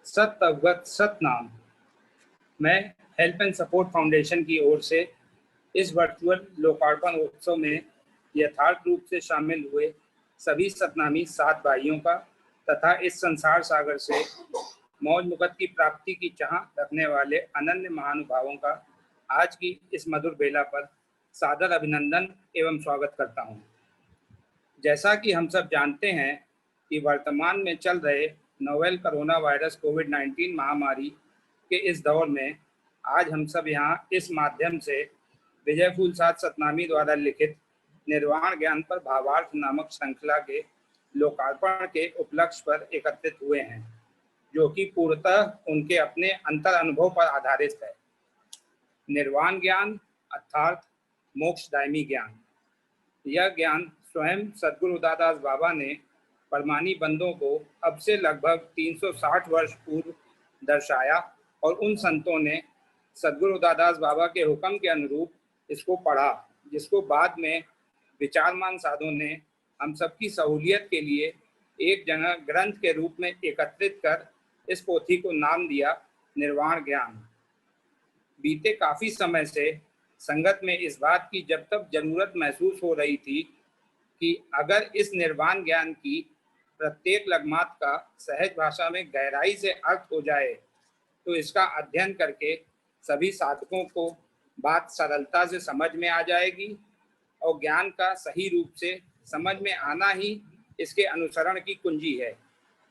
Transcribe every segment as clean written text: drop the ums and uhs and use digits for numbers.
सत अवगत सतनाम। मैं हेल्प एंड सपोर्ट फाउंडेशन की ओर से इस वर्चुअल लोकार्पण उत्सव में यथार्थ रूप से शामिल हुए सभी सतनामी सात भाइयों का तथा इस संसार सागर से मौज मुकत की प्राप्ति की चाह रखने वाले अनन्य महानुभावों का आज की इस मधुर बेला पर सादर अभिनंदन एवं स्वागत करता हूँ। जैसा कि हम सब जानते हैं कि वर्तमान में चल रहे नोवेल कोरोना वायरस कोविड-19 महामारी के इस दौर में आज हम सब यहाँ इस माध्यम से विजय फूलसाद सतनामी द्वारा लिखित निर्वाण ज्ञान पर भावार्थ नामक श्रृंखला के लोकार्पण के उपलक्ष्य पर एकत्रित हुए हैं, जो कि पूर्णतः उनके अपने अंतर अनुभव पर आधारित है। निर्वाण ज्ञान अर्थात मोक्षदायिनी ज्ञान। यह ज्ञान स्वयं सद्गुरु दादास बाबा ने परमानी बंदों को अब से लगभग 360 वर्ष पूर्व दर्शाया और उन संतों ने सद्गुरु दादास बाबा के हुक्म के अनुरूप इसको पढ़ा, जिसको बाद में विचारमान साधुओं ने हम सबकी सहूलियत के लिए एक जगह ग्रंथ के रूप में एकत्रित कर इस पोथी को नाम दिया निर्वाण ज्ञान। बीते काफी समय से संगत में इस बात की जब तक जरूरत महसूस हो रही थी कि अगर इस निर्वाण ज्ञान की प्रत्येक लगमात का सहज भाषा में गहराई से अर्थ हो जाए तो इसका अध्ययन करके सभी साधकों को बात सरलता से समझ में आ जाएगी और ज्ञान का सही रूप से समझ में आना ही इसके अनुसरण की कुंजी है।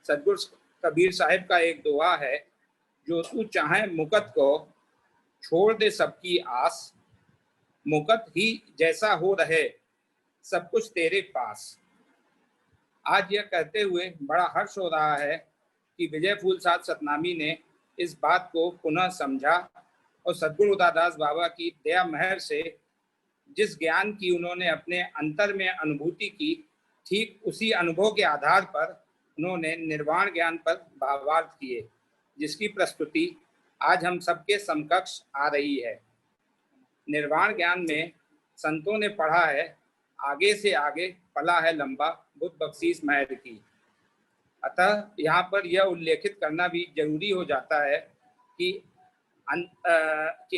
सद्गुरु कबीर साहिब का एक दोहा है, जो तू चाहे मुकत को छोड़ दे सबकी आस, मुकत ही जैसा हो रहे सब कुछ तेरे पास। आज यह कहते हुए बड़ा हर्ष हो रहा है कि विजय फूलसाद सतनामी ने इस बात को पुनः समझा और सद्गुरु दादास बाबा की दया मेहर से जिस ज्ञान की उन्होंने अपने अंतर में अनुभूति की, ठीक उसी अनुभव के आधार पर उन्होंने निर्वाण ज्ञान पर भावार्थ किए, जिसकी प्रस्तुति आज हम सबके समकक्ष आ रही है। निर्वाण ज्ञान में संतों ने पढ़ा है, आगे से आगे पला है लंबा बुद्ध बख्शीश महर की। अतः यहाँ पर यह उल्लेखित करना भी जरूरी हो जाता है कि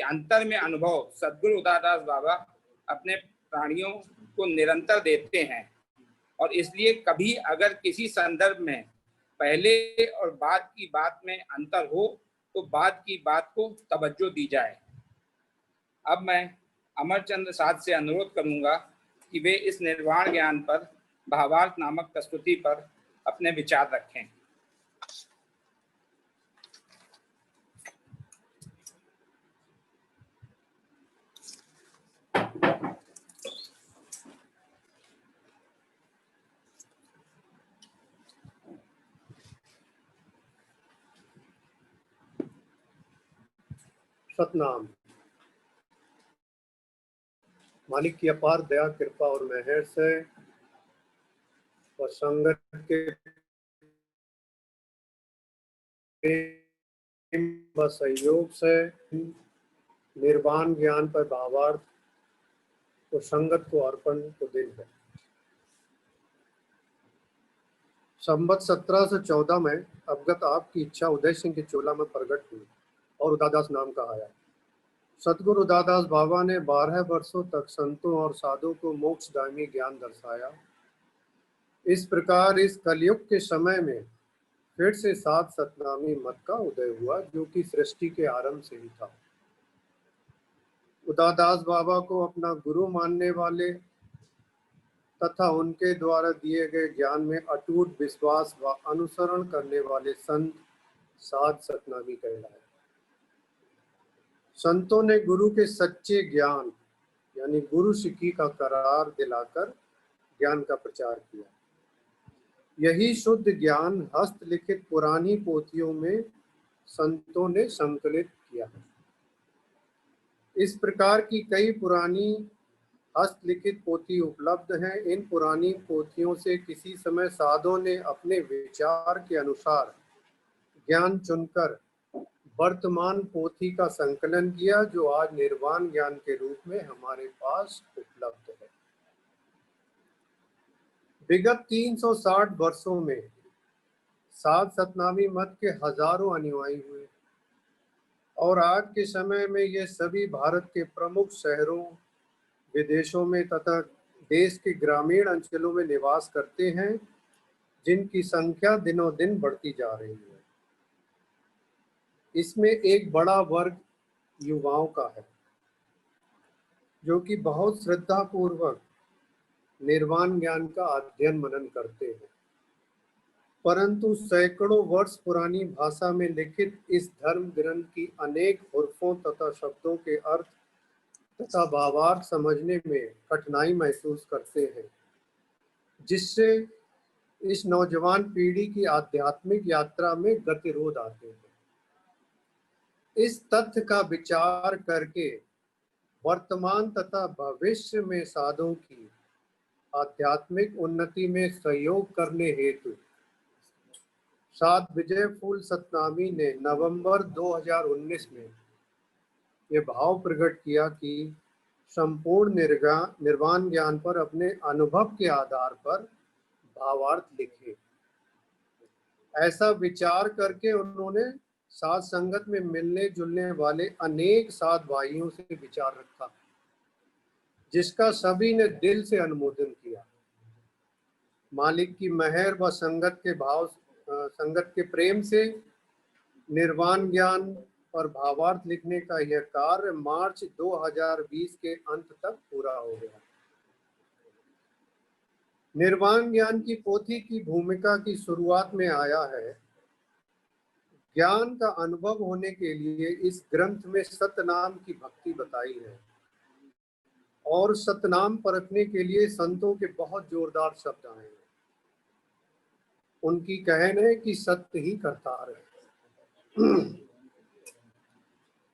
अंतर में अनुभव सद्गुरु दादास बाबा अपने प्राणियों को निरंतर देते हैं और इसलिए कभी अगर किसी संदर्भ में पहले और बाद की बात में अंतर हो तो बाद की बात को तवज्जो दी जाए। अब मैं अमरचंद्र साध से अनुरोध करूंगा कि वे इस निर्वाण ज्ञान पर भावार्थ नामक प्रस्तुति पर अपने विचार रखें। सतनाम। मालिक की अपार दया कृपा और मेहर से और संगत के व सहयोग से निर्वाण ज्ञान पर भावार्थ तो संगत को अर्पण को दिन है। संवत 1714 में अवगत आपकी इच्छा उदय सिंह के चोला में प्रकट हुई और उदादास नाम का आया। सतगुरु दादास बाबा ने 12 वर्षों तक संतों और साधुओं को मोक्षदायी ज्ञान दर्शाया। इस प्रकार इस कलयुग के समय में फिर से सात सतनामी मत का उदय हुआ, जो कि सृष्टि के आरंभ से ही था। उदादास बाबा को अपना गुरु मानने वाले तथा उनके द्वारा दिए गए ज्ञान में अटूट विश्वास व अनुसरण करने वाले संत सात सतनामी कहलाए। संतों ने गुरु के सच्चे ज्ञान यानी गुरु सिक्की का करार दिलाकर ज्ञान का प्रचार किया। यही शुद्ध ज्ञान हस्तलिखित पुरानी पोथियों में संतों ने संकलित किया है। इस प्रकार की कई पुरानी हस्तलिखित पोथी उपलब्ध हैं। इन पुरानी पोथियों से किसी समय साधुओं ने अपने विचार के अनुसार ज्ञान चुनकर वर्तमान पोथी का संकलन किया, जो आज निर्वाण ज्ञान के रूप में हमारे पास उपलब्ध है। विगत 360 वर्षों में सात सतनामी मत के हजारों अनुयायी हुए और आज के समय में ये सभी भारत के प्रमुख शहरों, विदेशों में तथा देश के ग्रामीण अंचलों में निवास करते हैं, जिनकी संख्या दिनों दिन बढ़ती जा रही है। इसमें एक बड़ा वर्ग युवाओं का है, जो कि बहुत श्रद्धा पूर्वक निर्वाण ज्ञान का अध्ययन मनन करते हैं। परंतु सैकड़ों वर्ष पुरानी भाषा में लिखित इस धर्म ग्रंथ की अनेक हुर्फों तथा शब्दों के अर्थ तथा भावार्थ समझने में कठिनाई महसूस करते हैं, जिससे इस नौजवान पीढ़ी की आध्यात्मिक यात्रा में गतिरोध आते हैं। इस तथ्य का विचार करके वर्तमान तथा भविष्य में साधुओं की आध्यात्मिक उन्नति में सहयोग करने हेतु सात विजय फूल सतनामी ने नवंबर 2019 में यह भाव प्रकट किया कि संपूर्ण निर्वाण ज्ञान पर अपने अनुभव के आधार पर भावार्थ लिखे। ऐसा विचार करके उन्होंने साध संगत में मिलने जुलने वाले अनेक साध भाइयों से विचार रखा, जिसका सभी ने दिल से अनुमोदन किया। मालिक की मेहर व संगत के प्रेम से निर्वाण ज्ञान पर भावार्थ लिखने का यह कार्य मार्च 2020 के अंत तक पूरा हो गया। निर्वाण ज्ञान की पोथी की भूमिका की शुरुआत में आया है। ज्ञान का अनुभव होने के लिए इस ग्रंथ में सतनाम की भक्ति बताई है और सतनाम परखने के लिए संतों के बहुत जोरदार शब्द आए हैं। उनकी कहन है कि सत्य ही करतार है।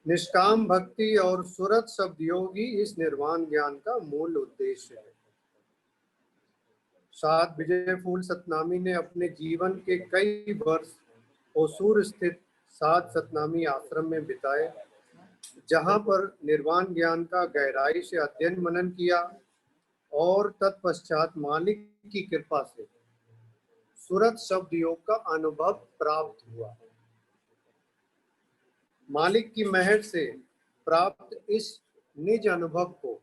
निष्काम भक्ति और सुरत शब्द योग ही इस निर्वाण ज्ञान का मूल उद्देश्य है। सात विजय फूल सतनामी ने अपने जीवन के कई वर्ष ओसूर स्थित सात सतनामी आश्रम में बिताए, जहां पर निर्वाण ज्ञान का गहराई से अध्ययन मनन किया और तत्पश्चात मालिक की कृपा से सुरत शब्द योग का अनुभव प्राप्त हुआ। मालिक की मेहर से प्राप्त इस निज अनुभव को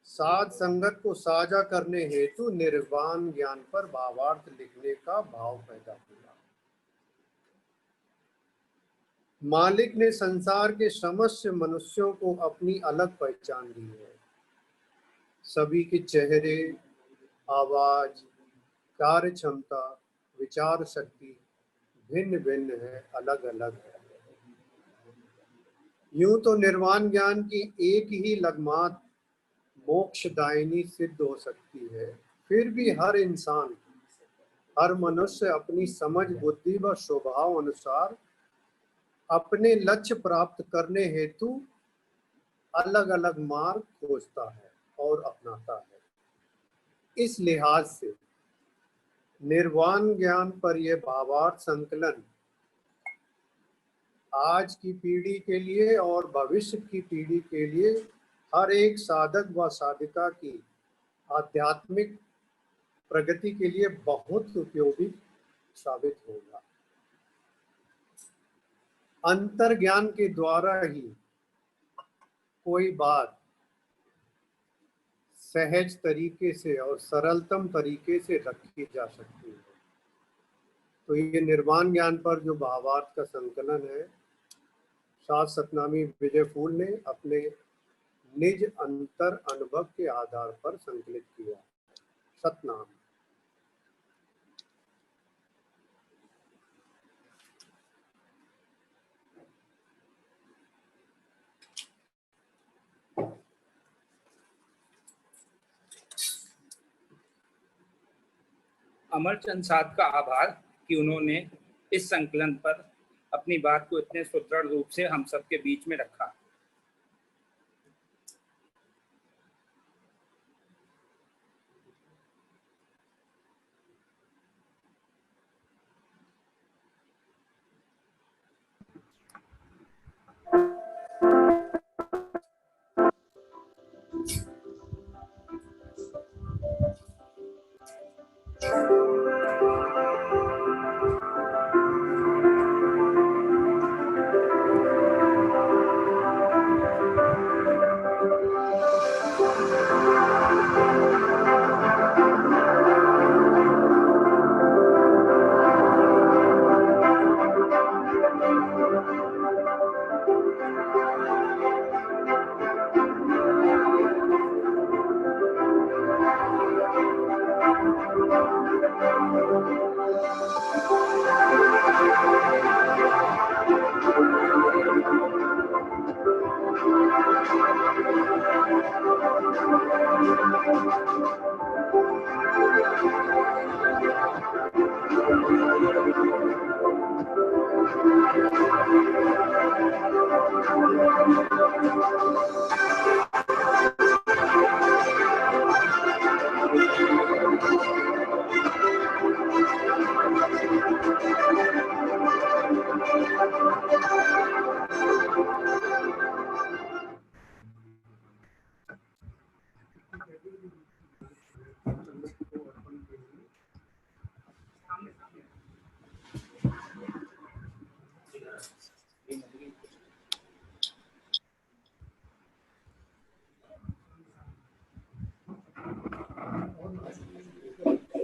साध संगत को साझा करने हेतु निर्वाण ज्ञान पर भावार्थ लिखने का भाव पैदा हुआ। मालिक ने संसार के समस्त मनुष्यों को अपनी अलग पहचान दी है। सभी के चेहरे, आवाज, कार्य क्षमता, विचार शक्ति भिन्न भिन्न है, अलग अलग है। यूं तो निर्वाण ज्ञान की एक ही लगमात मोक्षदायिनी सिद्ध हो सकती है, फिर भी हर इंसान, हर मनुष्य अपनी समझ, बुद्धि व स्वभाव अनुसार अपने लक्ष्य प्राप्त करने हेतु अलग अलग मार्ग खोजता है और अपनाता है। इस लिहाज से निर्वाण ज्ञान पर यह भावार्थ संकलन आज की पीढ़ी के लिए और भविष्य की पीढ़ी के लिए हर एक साधक व साधिका की आध्यात्मिक प्रगति के लिए बहुत उपयोगी साबित होगा। अंतर ज्ञान के द्वारा ही कोई बात सहज तरीके से और सरलतम तरीके से रखी जा सकती है। तो ये निर्वाण ज्ञान पर जो भावार्थ का संकलन है, सात सतनामी विजय फूल ने अपने निज अंतर अनुभव के आधार पर संकलित किया। सतनाम। अमरचंद साध का आभार कि उन्होंने इस संकलन पर अपनी बात को इतने सुदृढ़ रूप से हम सबके बीच में रखा।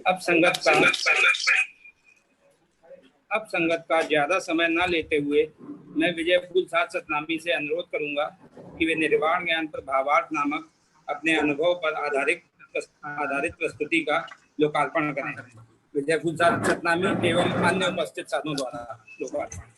अब संगत का ज्यादा समय न लेते हुए मैं विजय फूल साथ सतनामी से अनुरोध करूंगा कि वे निर्वाण ज्ञान पर भावार्थ नामक अपने अनुभव पर आधारित प्रस्तुति का लोकार्पण करें। विजय फूल साथ सतनामी एवं अन्य उपस्थित साधुओं द्वारा लोकार्पण।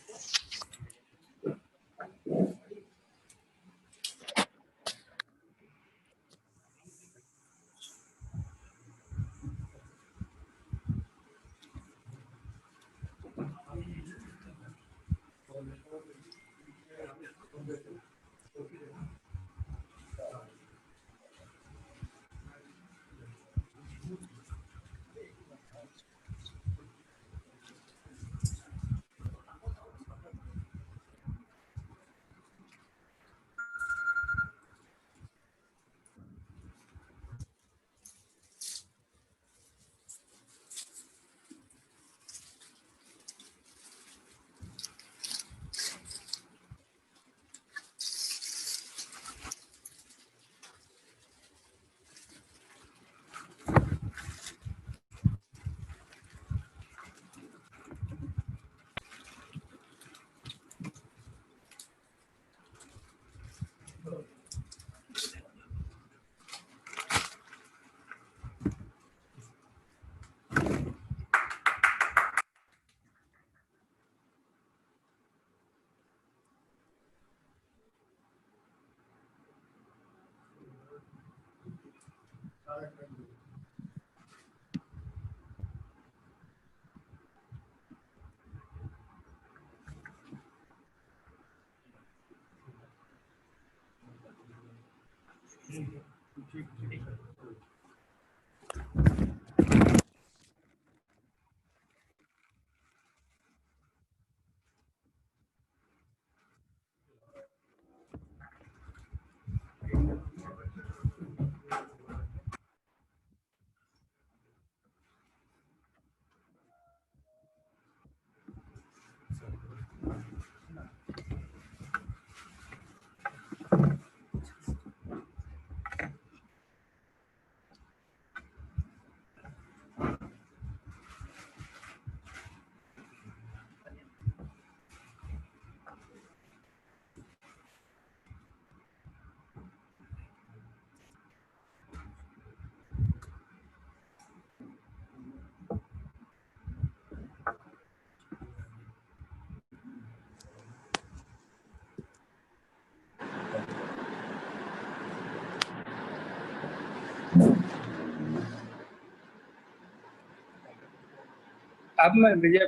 अब मैं विजय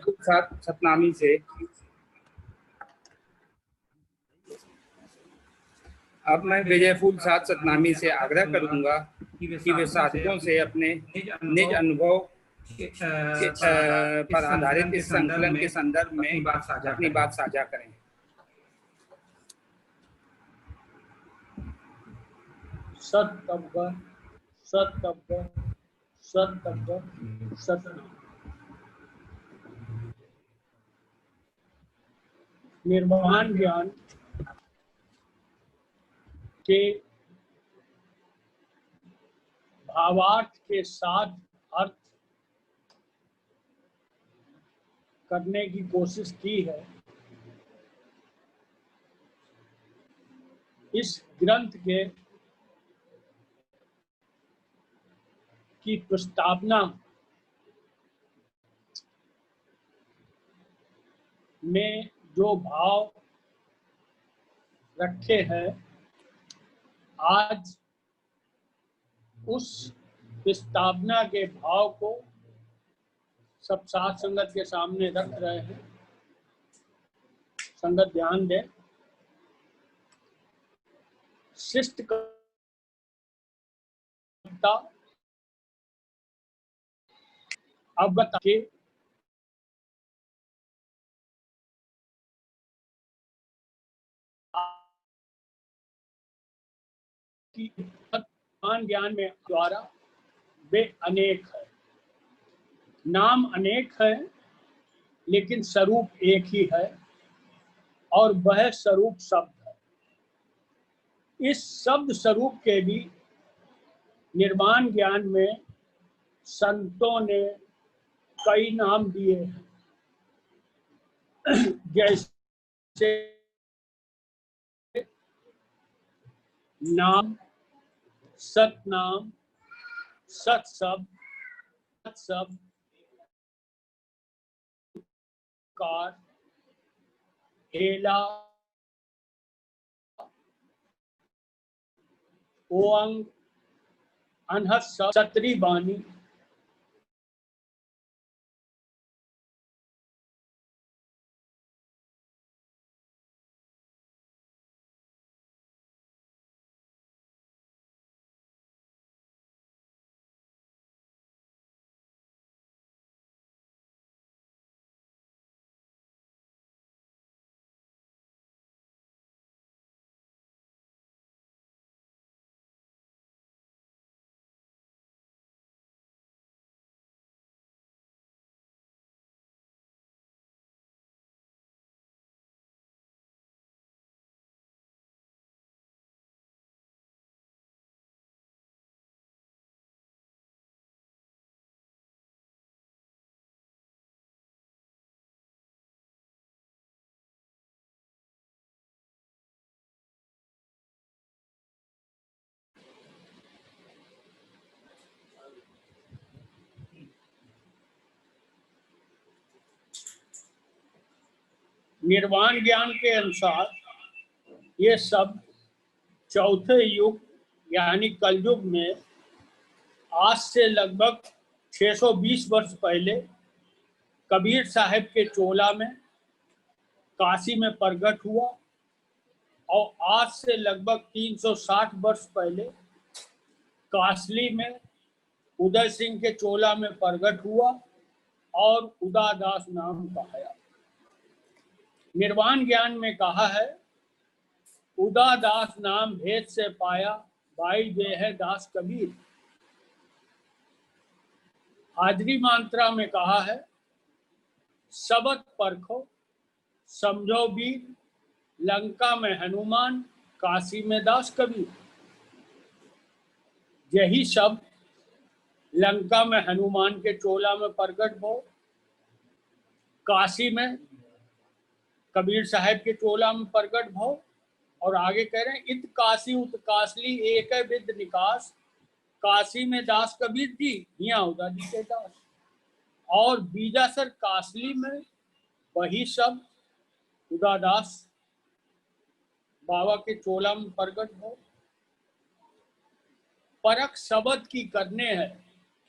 फूल साथ सतनामी से आग्रह करूंगा कि वे साथियों से अपने निज अनुभव पर आधारित इस संकलन के संदर्भ में अपनी बात साझा करें। निर्वाण ज्ञान के भावार्थ के साथ अर्थ करने की कोशिश की है। इस ग्रंथ की प्रस्तावना में जो भाव रखे हैं, आज उस प्रस्तावना के भाव को सब साथ संगत के सामने रख रहे हैं। संगत ध्यान दें। शिष्टता अवगत के ज्ञान में द्वारा वे अनेक है। नाम अनेक है लेकिन स्वरूप एक ही है और वह स्वरूप शब्द है। इस शब्द स्वरूप के भी निर्वाण ज्ञान में संतों ने कई नाम दिए हैं, जैसे नाम, सतनाम, सत्शब्द, सत्शब्द, कार, हेला, ओंग, अनहद शब्द, सतरी बानी, निर्वाण ज्ञान के अनुसार ये सब चौथे युग यानी कलयुग में आज से लगभग 620 वर्ष पहले कबीर साहब के चोला में काशी में प्रकट हुआ और आज से लगभग 360 वर्ष पहले कासली में उदय सिंह के चोला में प्रकट हुआ और उदादास नाम कहाया। निर्वाण ज्ञान में कहा है, उदादास नाम भेद से पाया, भाई जे है दास कबीर। हाजरी मंत्रा में कहा है, सबत परखो समझो वीर, लंका में हनुमान, काशी में दास कबीर। यही शब्द लंका में हनुमान के चोला में प्रकट हो, काशी में कबीर साहब के चोला में प्रकट हो, और आगे कह रहे हैं, इत काशी उत कासली एक विद निकास, काशी में दास कबीर जी यहाँ उदादी के दास। और बीजासर कासली में वही शब्द उदादास बाबा के चोला में प्रकट हो। परख शब्द की करने है,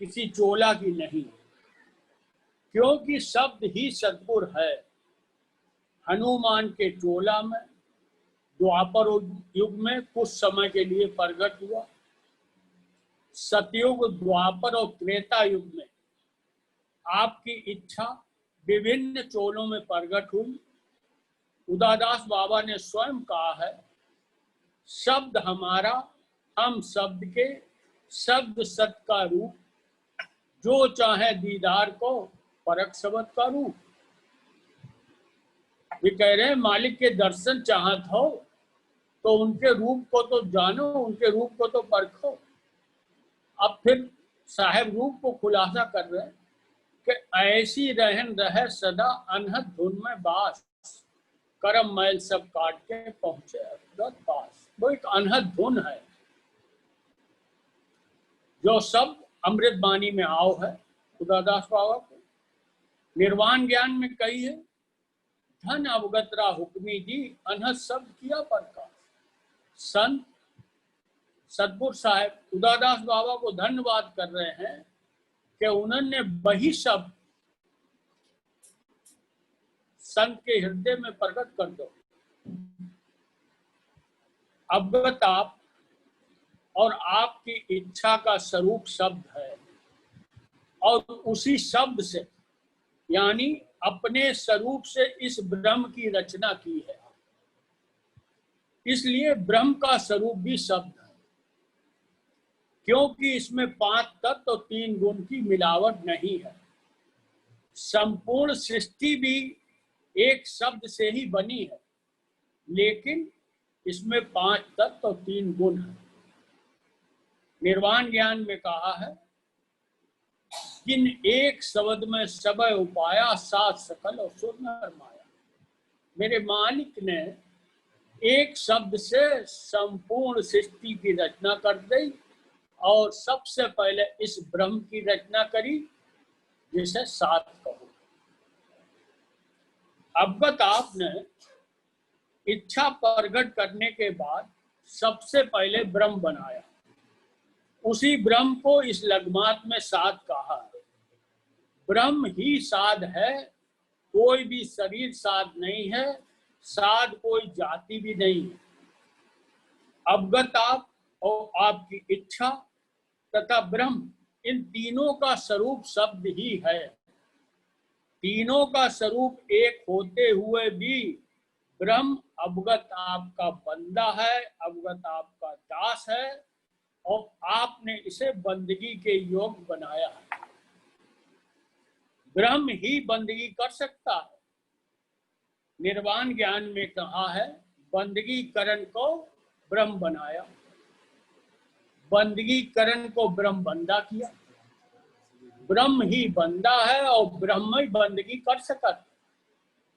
किसी चोला की नहीं, क्योंकि शब्द ही सतपुर है। हनुमान के चोला में द्वापर युग में कुछ समय के लिए प्रकट हुआ। सतयुग, द्वापर और त्रेता युग में आपकी इच्छा विभिन्न चोलों में प्रकट हुई। उदादास बाबा ने स्वयं कहा है, शब्द हमारा, हम शब्द के, शब्द सत का रूप, जो चाहे दीदार को परख शब्द का रूप। वे कह रहे हैं, मालिक के दर्शन चाहत हो तो उनके रूप को तो जानो, उनके रूप को तो परखो। अब फिर साहेब रूप को खुलासा कर रहे हैं कि ऐसी रहन रहे सदा अनहद धुन में बास, करम मैल सब काट के पहुंचे अफदत पास। वो एक अनहद धुन है जो सब अमृत बानी में आओ है उदादास बाबा को। निर्वाण ज्ञान में कही है, धन अवगतरा हुक्मी जी, अनहद शब्द किया प्रकाश। संत सतपुर साहब उदादास बाबा को धन्यवाद कर रहे हैं कि उन्होंने वही शब्द संत के हृदय में प्रकट कर दो। अवगत आप और आपकी इच्छा का स्वरूप शब्द है, और उसी शब्द से यानी अपने स्वरूप से इस ब्रह्म की रचना की है। इसलिए ब्रह्म का स्वरूप भी शब्द है, क्योंकि इसमें 5 तत्व और 3 गुण की मिलावट नहीं है। संपूर्ण सृष्टि भी एक शब्द से ही बनी है, लेकिन इसमें 5 तत्व और 3 गुण है। निर्वाण ज्ञान में कहा है, किन एक शब्द में सब उपाया, सात सकल और सुर नर माया। मेरे मालिक ने एक शब्द से संपूर्ण सृष्टि की रचना कर दी, और सबसे पहले इस ब्रह्म की रचना करी, जिसे सात कहो। अवगत आपने इच्छा प्रकट करने के बाद सबसे पहले ब्रह्म बनाया। उसी ब्रह्म को इस लगमात में साध कहा है। ब्रह्म ही साध है, कोई भी शरीर साध नहीं है, साध कोई जाति भी नहीं है। अवगत आप और आपकी इच्छा तथा ब्रह्म, इन तीनों का स्वरूप शब्द ही है। तीनों का स्वरूप एक होते हुए भी ब्रह्म अवगत आपका बंदा है, अवगत आपका दास है, और आपने इसे बंदगी के योग बनाया है। ब्रह्म ही बंदगी कर सकता है। निर्वाण ज्ञान में कहा है, बंदगी करण को ब्रह्म बनाया, बंदगी करण को ब्रह्म बंदा किया। ब्रह्म ही बंदा है और ब्रह्म ही बंदगी कर सकता।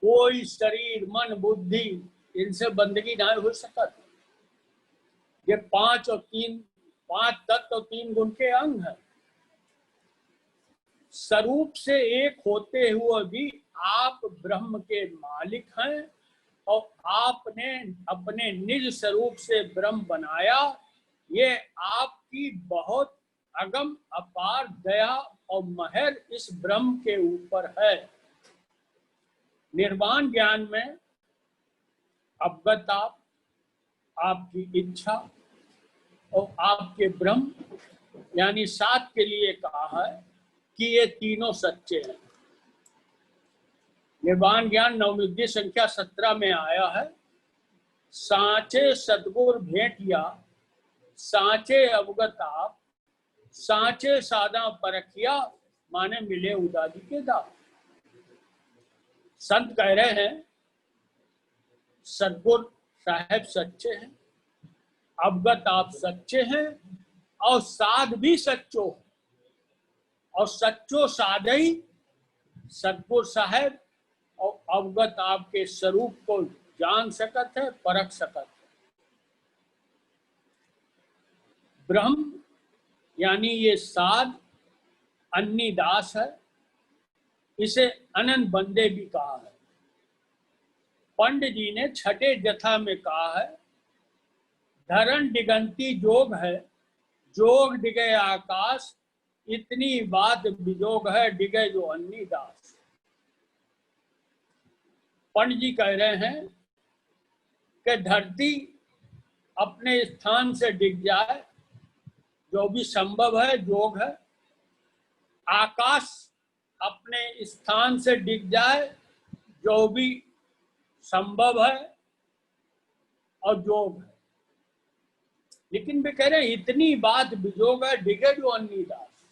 कोई शरीर मन बुद्धि इनसे बंदगी नहीं हो सकती। ये 5 तत्व और 3 गुण के अंग है। स्वरूप से एक होते हुए भी आप ब्रह्म के मालिक हैं, और आपने अपने निज स्वरूप से ब्रह्म बनाया। ये आपकी बहुत अगम अपार दया और महर इस ब्रह्म के ऊपर है। निर्वाण ज्ञान में अवगत आप, आपकी इच्छा और आपके ब्रह्म यानी सात के लिए कहा है कि ये तीनों सच्चे हैं। निर्वाण ज्ञान नवनिधि संख्या 17 में आया है, सांचे सतगुर भेंटिया, सांचे अवगत आप, सांचे सादा परखिया, माने मिले उदादी के दास। संत कह रहे हैं, सतगुर साहब सच्चे हैं, अवगत आप सच्चे हैं, और साध भी सच्चो, और सच्चो साध ही सतगुर साहब और अवगत आपके स्वरूप को जान सकत है, परख सकत है। ब्रह्म यानी ये साध अन्नी दास है, इसे अनंत बंदे भी कहा है। पंडित जी ने छठे जथा में कहा है, धरण दिगंती जोग है, जोग डिगे आकाश, इतनी बात बिजोग है, डिगे जो अन्नी दास। पंडित जी कह रहे हैं कि धरती अपने स्थान से डिग जाए, जो भी संभव है जोग है। आकाश अपने स्थान से डिग जाए, जो भी संभव है और जोग है। लेकिन वे कह रहे हैं इतनी बात बिजोग है, डिगे जो अन्नी दास।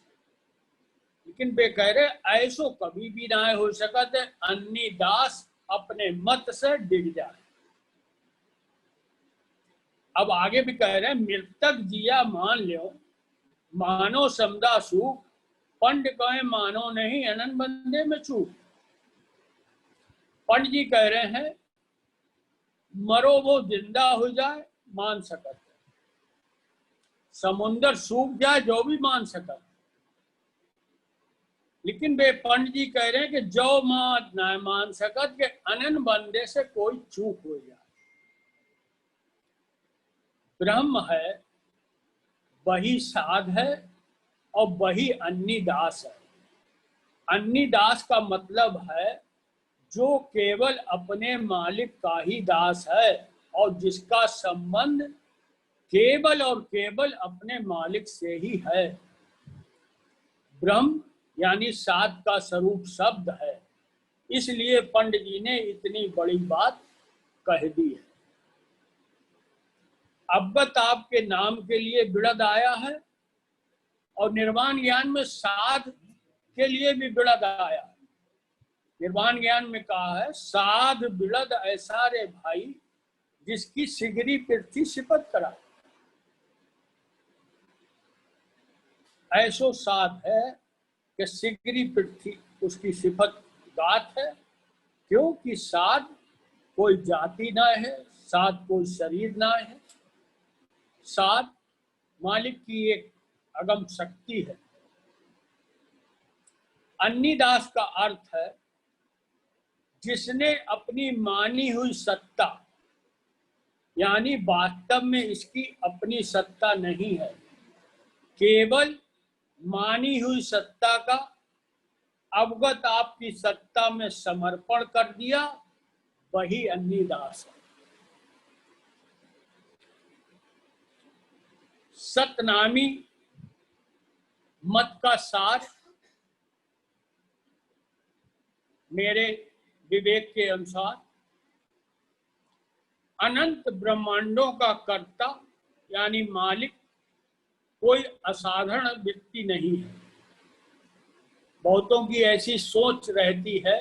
लेकिन वे कह रहे ऐसो कभी भी ना हो सकत है, अन्नी दास अपने मत से डिग जाए। अब आगे भी कह रहे हैं, मृतक जिया मान लो, मानो समदा सुख, पंड कहे मानो नहीं, अनंत बंदे में चूक। पंडित जी कह रहे हैं, मरो वो जिंदा हो जाए, मान सकते हैं। समुंदर सूख जाए, जो भी मान सकते हैं। लेकिन वे पंडित जी कह रहे हैं कि जो मात ना मान सकत के अनंत बंदे से कोई चूक हो जाए। ब्रह्म है, वही साध है, और वही अन्नी दास है। अन्नी दास का मतलब है जो केवल अपने मालिक का ही दास है, और जिसका संबंध केवल और केवल अपने मालिक से ही है। ब्रह्म यानी सात का स्वरूप शब्द है, इसलिए पंडित जी ने इतनी बड़ी बात कह दी है। अवगत आपके नाम के लिए बिड़द आया है और निर्वाण ज्ञान में साध के लिए भी बिड़द आया है। निर्वाण ज्ञान में कहा है, साध बिड़द ऐसा रे भाई जिसकी सिगरी पृथ्वी सिपत करा। ऐसो साध है कि सिगरी पृथ्वी उसकी सिफत गात है, क्योंकि साध कोई जाति ना है, साध कोई शरीर ना है, साध मालिक की एक अगम शक्ति है। अन्नीदास का अर्थ है जिसने अपनी मानी हुई सत्ता, यानी वास्तव में इसकी अपनी सत्ता नहीं है, केवल मानी हुई सत्ता का अवगत आपकी सत्ता में समर्पण कर दिया, वही अन्नीदास है। सतनामी मत का सार मेरे विवेक के अनुसार अनंत ब्रह्मांडों का कर्ता यानी मालिक कोई असाधारण व्यक्ति नहीं है। बहुतों की ऐसी सोच रहती है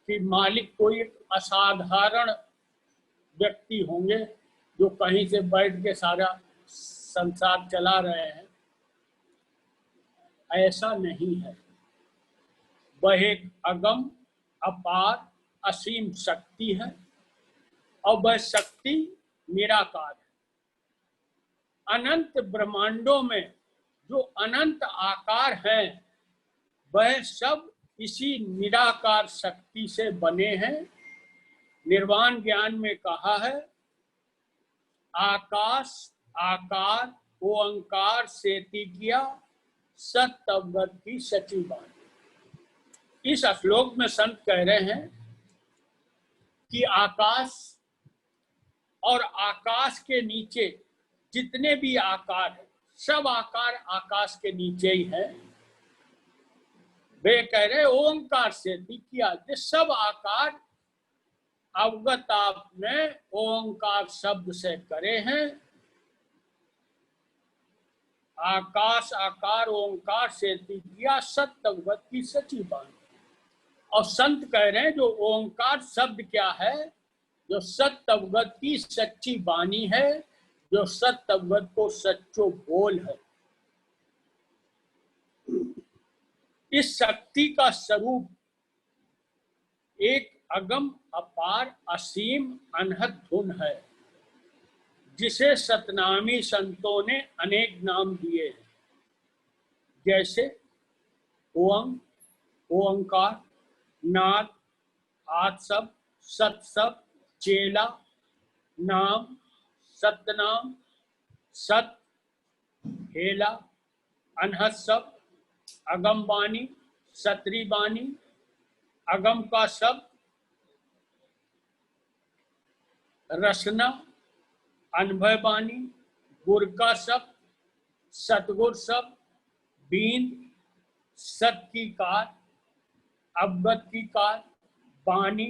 कि मालिक कोई असाधारण व्यक्ति होंगे जो कहीं से बैठ के सारा संसार चला रहे हैं। ऐसा नहीं है। वह एक अगम अपार असीम शक्ति है और वह शक्ति निराकार है। अनंत ब्रह्मांडों में जो अनंत आकार हैं वह सब इसी निराकार शक्ति से बने हैं। निर्वाण ज्ञान में कहा है, आकाश आकार ओंकार सेति किया सत अवगत की सची बात। इस श्लोक में संत कह रहे हैं कि आकाश और आकाश के नीचे जितने भी आकार है, सब आकार आकाश के नीचे ही है। वे कह रहे ओंकार से किया, सब आकार अवगत आपने ओंकार शब्द से करे हैं। आकाश आकार ओंकार से किया सत्य अवगत की सची बात। और संत कह रहे हैं जो ओंकार शब्द क्या है, जो सत्य अवगत की सच्ची वाणी है, जो सत्य अवगत को सच्चो बोल है। इस शक्ति का स्वरूप एक अगम अपार असीम अनहद धुन है, जिसे सतनामी संतों ने अनेक नाम दिए हैं, जैसे ओंग, ओंकार, नाद, आत्सब, सत्सब, चेला, नाम, सतनाम, सत, हेला, अनहद सब, अगम बानी, सतरी बानी, अगम का शब्द, रसना, अनुभव बानी, गुर का शब्द, सतगुर शब्द, बीन, सत की कार, अवगत की कार, बानी,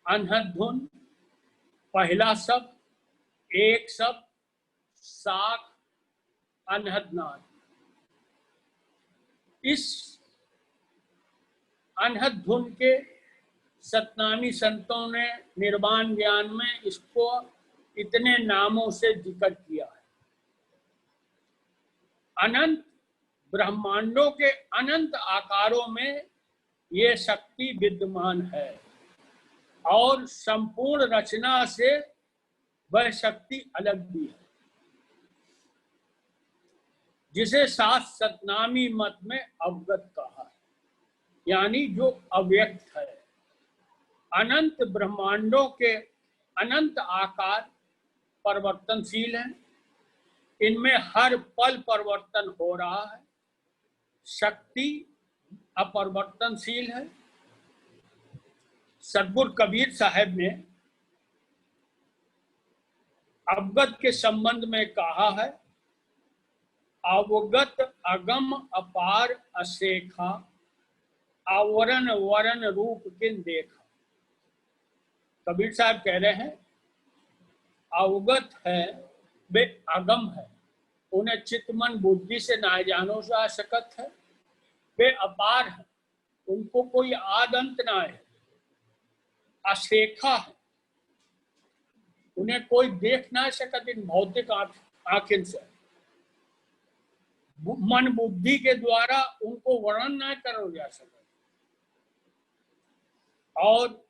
अनहद धुन, पहला शब्द, एक शब्द, साख, अनहद नाद। इस अनहद धुन के सतनामी संतों ने निर्वाण ज्ञान में इसको इतने नामों से जिक्र किया है। अनंत ब्रह्मांडों के अनंत आकारों में ये शक्ति विद्यमान है और संपूर्ण रचना से वह शक्ति अलग भी है, जिसे सात सतनामी मत में अवगत कहा है, यानी जो अव्यक्त है। अनंत ब्रह्मांडों के अनंत आकार परिवर्तनशील हैं, इनमें हर पल परिवर्तन हो रहा है। शक्ति अपरिवर्तनशील है। सतगुरु कबीर साहब ने अवगत के संबंध में कहा है, अवगत अगम अपार असेखा, आवरण वरण रूप किन देखा। कबीर साहब कह रहे हैं अवगत है वे अगम है, उन्हें चित्त मन बुद्धि से ना जानो जा सकत है। वे अपार है, उनको कोई आद अंत ना है। असेखा है, उन्हें कोई देख ना सकत इन भौतिक आंखों से। मन बुद्धि के द्वारा उनको वर्णन ना करो जा सकता, और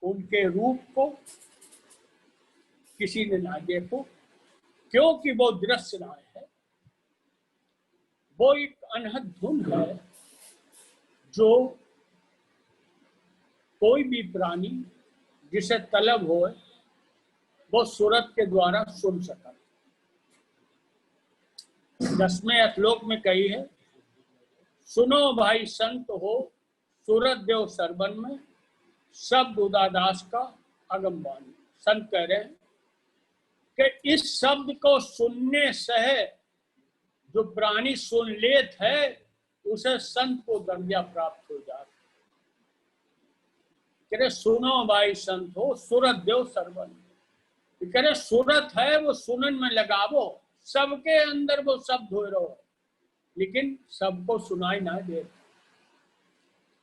उनके रूप को किसी ने ना देखो, क्योंकि वो दृश्य ना है। वो एक अनहद धुन है जो कोई भी प्राणी जिसे तलब हो वो सूरत के द्वारा सुन सका। 10वें श्लोक में कही है, सुनो भाई संत हो सूरत देव सरबन में, शब्द उदादास का अगम वाणी। संत कह रहे हैं कि इस शब्द को सुनने से जो प्राणी सुन लेत है उसे संत को दर्जा प्राप्त हो जाता। कह रहे सुनो भाई संत हो सूरत देव सरबन में, कह रहे सूरत है वो सुनन में लगावो, सबके अंदर वो शब्द हो रहो, लेकिन सबको सुनाई ना दे।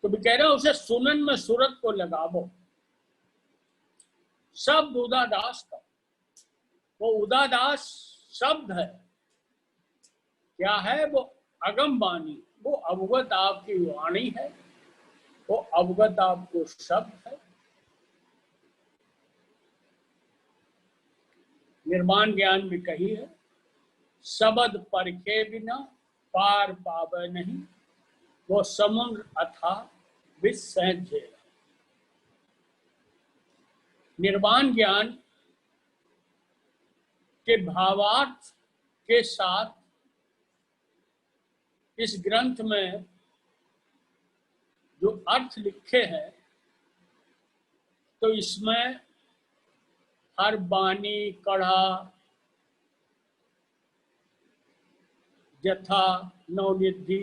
तो भी कह रहे उसे सुनन में सूरत को लगावो। शब्द उदादास का, वो उदादास शब्द है, क्या है वो अगम वाणी, वो अवगत आपकी वाणी है, वो अवगत आपको शब्द है। निर्वाण ज्ञान में कही है, शब्द परखे बिना पार पावे नहीं, वो समुद्र अथा विसंजय। निर्वाण ज्ञान के भावार्थ के साथ इस ग्रंथ में जो अर्थ लिखे हैं, तो इसमें हर बानी कढ़ा जथा नवनिधि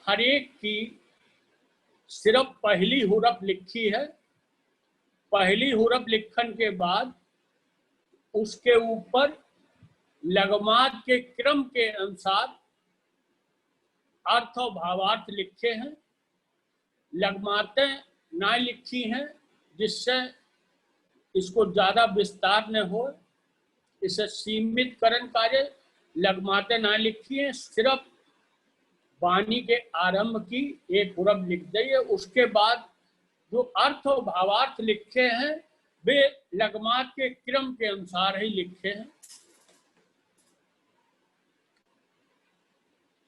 हर एक की सिर्फ पहली हुरफ लिखी है। पहली हुरफ लिखन के बाद उसके ऊपर लगमात के क्रम के अनुसार अर्थ और भावार्थ लिखे हैं। लगमातें ना लिखी हैं जिससे इसको ज्यादा विस्तार न हो, इसे सीमित करण कार्य। लगमातें ना लिखी हैं, सिर्फ वाणी के आरंभ की एक हुरफ लिख दी है। उसके बाद जो अर्थ और भावार्थ लिखे हैं वे लगमात के क्रम के अनुसार ही लिखे हैं।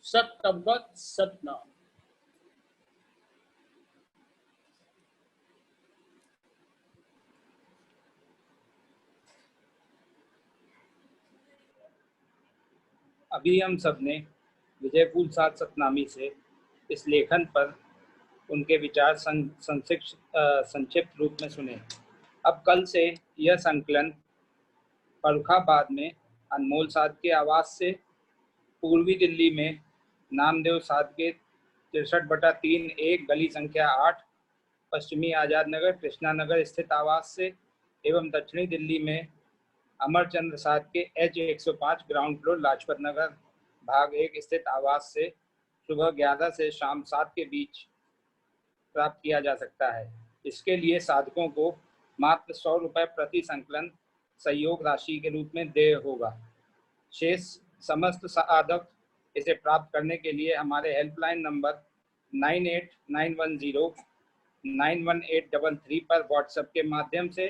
सत्यवगत सतनाम। अभी हम सब ने विजयफूल साध सतनामी से इस लेखन पर उनके विचार संक्षिप्त रूप में सुने। अब कल से यह संकलन फर्रुखाबाद में अनमोल साध के आवास से, पूर्वी दिल्ली में नामदेव साध के 63/3 गली संख्या 8 पश्चिमी आजाद नगर कृष्णा नगर स्थित आवास से, एवं दक्षिणी दिल्ली में अमरचंद्र साध के H105 ground floor Lajpat Nagar भाग 1 स्थित आवास से सुबह 11 से शाम 7 के बीच प्राप्त किया जा सकता है। इसके लिए साधकों को मात्र 100 रुपये प्रति संकलन सहयोग राशि के रूप में देय होगा। शेष समस्त साधक इसे प्राप्त करने के लिए हमारे हेल्पलाइन नंबर 9891091833 पर व्हाट्सएप के माध्यम से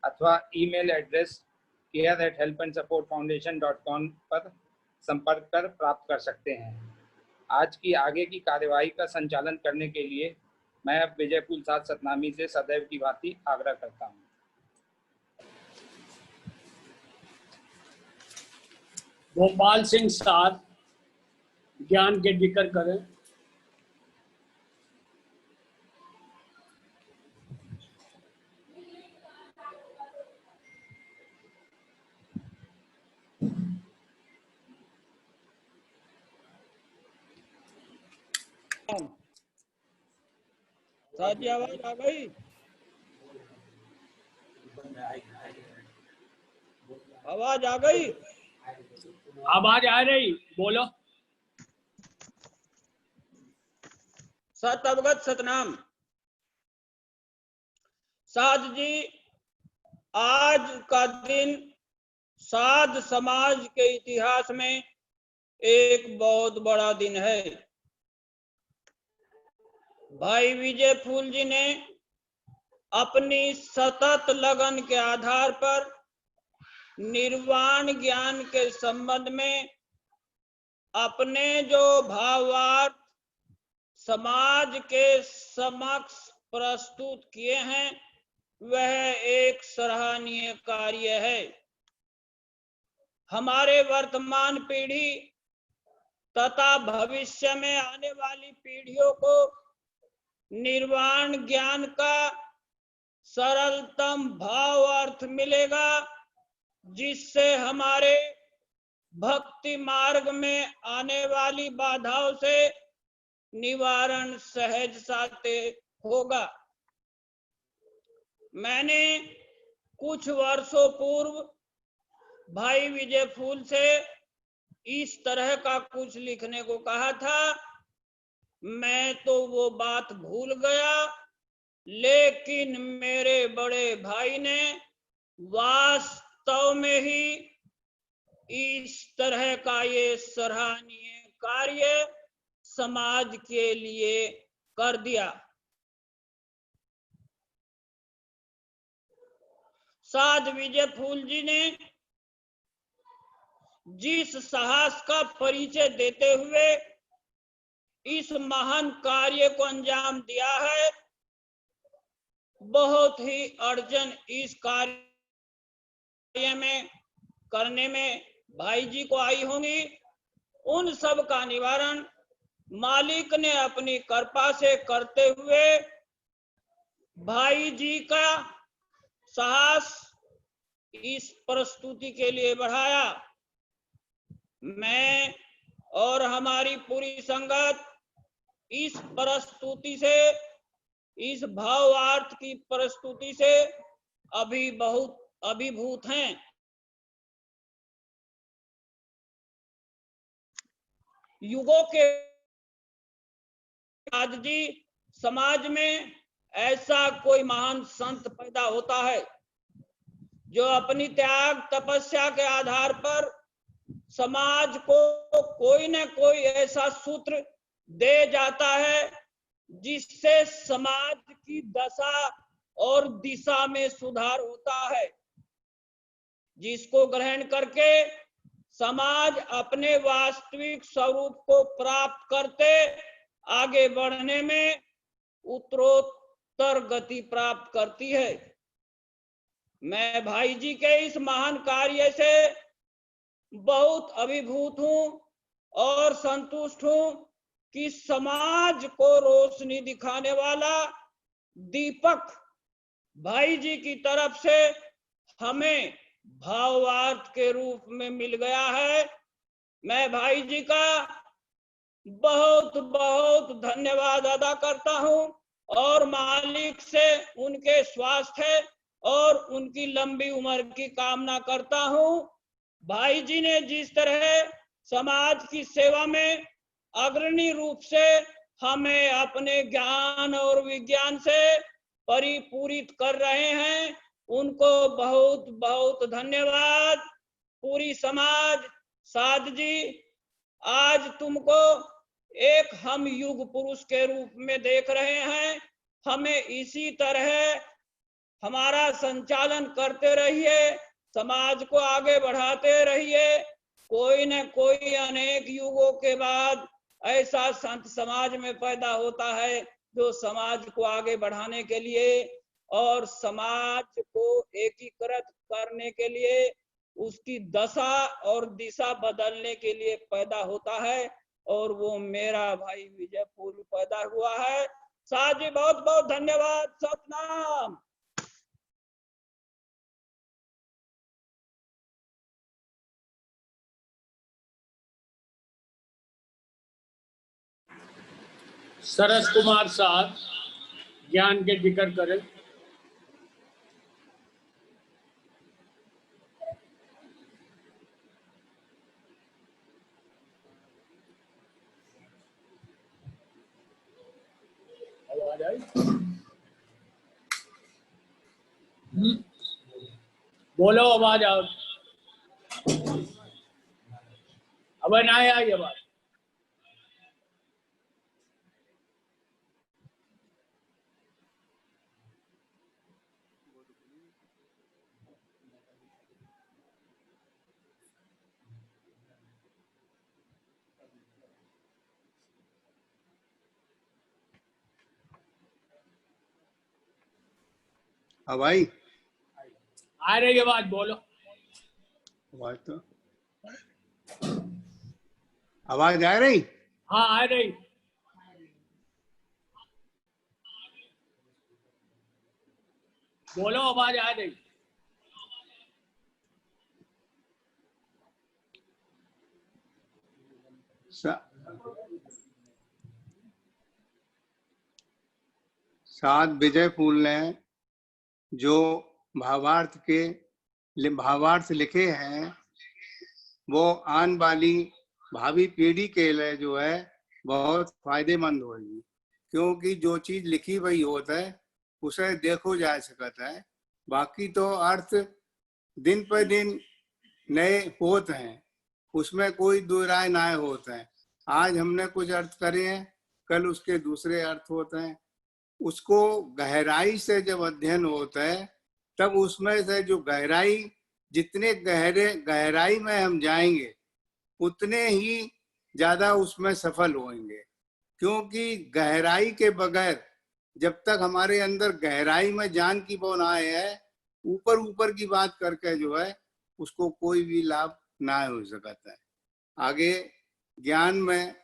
अथवा ईमेल एड्रेस care@helpandsupportfoundation.com पर संपर्क कर प्राप्त कर सकते हैं। आज की आगे की कार्यवाही का संचालन करने के लिए मैं अब विजयफूल साध सतनामी से सदैव की भांति आग्रह करता हूँ। गोपाल सिंह साध ज्ञान के जिक्र करें। साथ जी आवाज आ गई? आवाज आ गई? आवाज आ रही, बोलो। सत अवगत सतनाम। साध जी, आज का दिन साध समाज के इतिहास में एक बहुत बड़ा दिन है। भाई विजय फूल जी ने अपनी सतत लगन के आधार पर निर्वाण ज्ञान के संबंध में अपने जो भावार्थ समाज के समक्ष प्रस्तुत किए हैं, वह एक सराहनीय कार्य है। हमारे वर्तमान पीढ़ी तथा भविष्य में आने वाली पीढ़ियों को निर्वाण ज्ञान का सरलतम भाव अर्थ मिलेगा, जिससे हमारे भक्ति मार्ग में आने वाली बाधाओं से निवारण सहज साध्य होगा। मैंने कुछ वर्षों पूर्व भाई विजय फूल से इस तरह का कुछ लिखने को कहा था। मैं तो वो बात भूल गया, लेकिन मेरे बड़े भाई ने वास्तव में ही इस तरह का ये सराहनीय कार्य समाज के लिए कर दिया। साध विजय फूल जी ने जिस साहस का परिचय देते हुए इस महान कार्य को अंजाम दिया है, बहुत ही अड़चन इस कार्य में करने में भाई जी को आई होंगी। उन सब का निवारण मालिक ने अपनी कृपा से करते हुए भाई जी का साहस इस प्रस्तुति के लिए बढ़ाया। मैं और हमारी पूरी संगत इस प्रस्तुति से, इस भावार्थ की प्रस्तुति से अभी बहुत अभिभूत हैं। युगों के आज जी समाज में ऐसा कोई महान संत पैदा होता है जो अपनी त्याग तपस्या के आधार पर समाज को कोई न कोई ऐसा सूत्र दे जाता है जिससे समाज की दशा और दिशा में सुधार होता है, जिसको ग्रहण करके समाज अपने वास्तविक स्वरूप को प्राप्त करते आगे बढ़ने में उत्तरोत्तर गति प्राप्त करती है। मैं भाई जी के इस महान कार्य से बहुत अभिभूत हूं और संतुष्ट हूं कि समाज को रोशनी दिखाने वाला दीपक भाई जी की तरफ से हमें भावार्थ के रूप में मिल गया है। मैं भाई जी का बहुत बहुत धन्यवाद अदा करता हूं और मालिक से उनके स्वास्थ्य और उनकी लंबी उम्र की कामना करता हूं। भाई जी ने जिस तरह समाज की सेवा में अग्रणी रूप से हमें अपने ज्ञान और विज्ञान से परिपूरित कर रहे हैं, उनको बहुत बहुत धन्यवाद। पूरी समाज साध जी आज तुमको एक हम युग पुरुष के रूप में देख रहे हैं। हमें इसी तरह हमारा संचालन करते रहिए, समाज को आगे बढ़ाते रहिए। कोई न कोई अनेक युगों के बाद ऐसा संत समाज में पैदा होता है जो समाज को आगे बढ़ाने के लिए और समाज को एकीकृत करने के लिए, उसकी दशा और दिशा बदलने के लिए पैदा होता है, और वो मेरा भाई विजय फूल पैदा हुआ है। साथ जी बहुत बहुत धन्यवाद। सतनाम। शरद कुमार साहब, ज्ञान के जिक्र करें। आवाज आई? बोलो, आवाज आओ। अब ना आई आवाज। अब आई आ रही आवाज, बोलो। आवाज तो आवाज आ रही। हाँ, आ रही। बोलो, आवाज आ रही। सात विजय फूल ने जो भावार्थ लिखे हैं वो आने वाली भावी पीढ़ी के लिए जो है बहुत फायदेमंद होगी, क्योंकि जो चीज लिखी हुई होता है उसे देखो जा सकता है। बाकी तो अर्थ दिन पर दिन नए होते हैं, उसमें कोई दो राय ना होते हैं। आज हमने कुछ अर्थ करे हैं, कल उसके दूसरे अर्थ होते हैं। उसको गहराई से जब अध्ययन होता है तब उसमें से जो जितने गहराई में हम जाएंगे उतने ही ज्यादा उसमें सफल होंगे, क्योंकि गहराई के बगैर जब तक हमारे अंदर गहराई में ज्ञान की वो ना है, ऊपर ऊपर की बात करके जो है उसको कोई भी लाभ ना हो सकता है। आगे ज्ञान में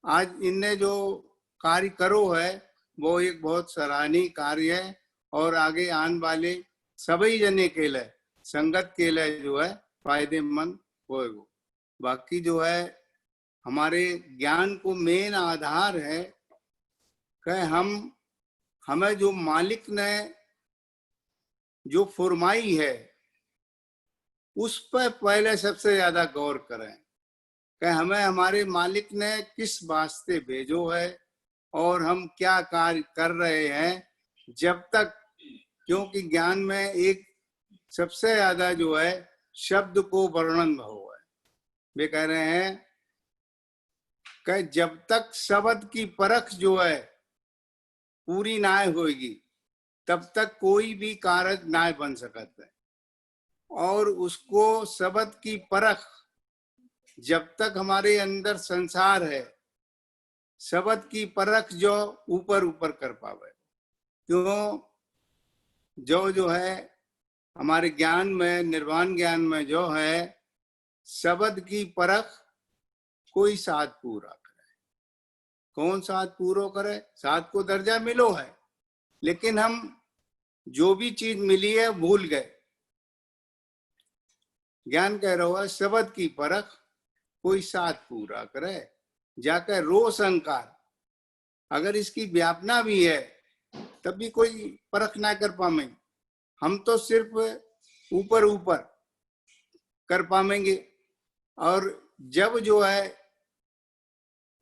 आज इनने जो कार्य करो है वो एक बहुत सराहनीय कार्य है, और आगे आने वाले सभी जने के लिए, संगत के लिए जो है फायदेमंद होएगा। बाकी जो है हमारे ज्ञान को मेन आधार है कि हमें जो मालिक ने जो फरमाई है उस पर पहले सबसे ज्यादा गौर करें कि हमें हमारे मालिक ने किस वास्ते भेजो है और हम क्या कार्य कर रहे हैं। जब तक, क्योंकि ज्ञान में एक सबसे ज्यादा जो है शब्द को वर्णन भाव है। वे कह रहे हैं कि जब तक शब्द की परख जो है पूरी ना होगी तब तक कोई भी कार्य ना बन सकता है, और उसको शब्द की परख जब तक हमारे अंदर संसार है, शब्द की परख जो ऊपर ऊपर कर पावे। क्यों जो है हमारे ज्ञान में, निर्वाण ज्ञान में जो है शब्द की परख कोई साथ पूरा करे। कौन साथ पूरा करे? साथ को दर्जा मिलो है, लेकिन हम जो भी चीज मिली है भूल गए। ज्ञान कह रहा हुआ शब्द की परख कोई साथ पूरा करे, जाकर रो संकार। अगर इसकी व्यापना भी है तब भी कोई परख ना कर पाएंगे। हम तो सिर्फ ऊपर ऊपर कर पाएंगे। और जब जो है